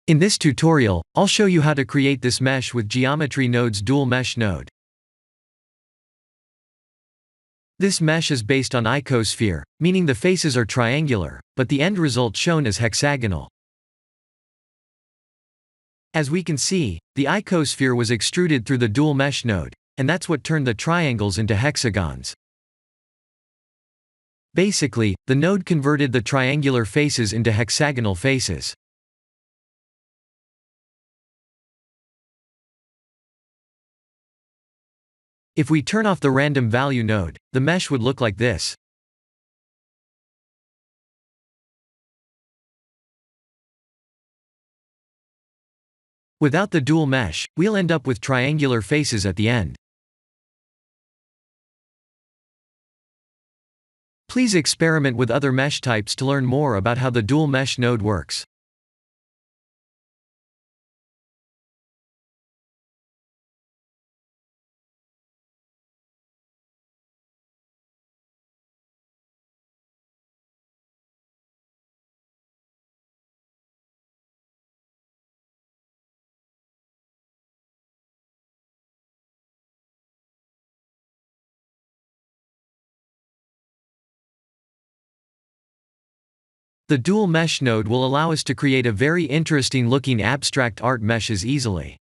In this tutorial, I'll show you how to create this mesh with Geometry Node's dual mesh node. This mesh is based on icosphere, meaning the faces are triangular, but the end result shown is hexagonal. As we can see, the icosphere was extruded through the dual mesh node, and that's what turned the triangles into hexagons. Basically, the node converted the triangular faces into hexagonal faces. If we turn off the random value node, the mesh would look like this. Without the dual mesh, we'll end up with triangular faces at the end. Please experiment with other mesh types to learn more about how the dual mesh node works. The dual mesh node will allow us to create a very interesting looking abstract art meshes easily.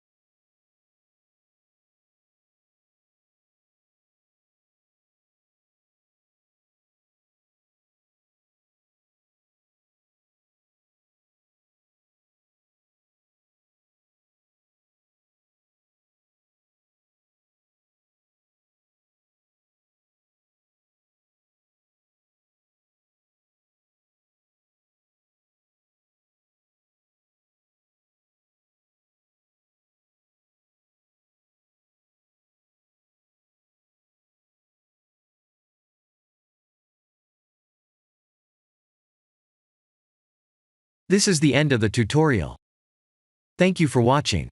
This is the end of the tutorial. Thank you for watching.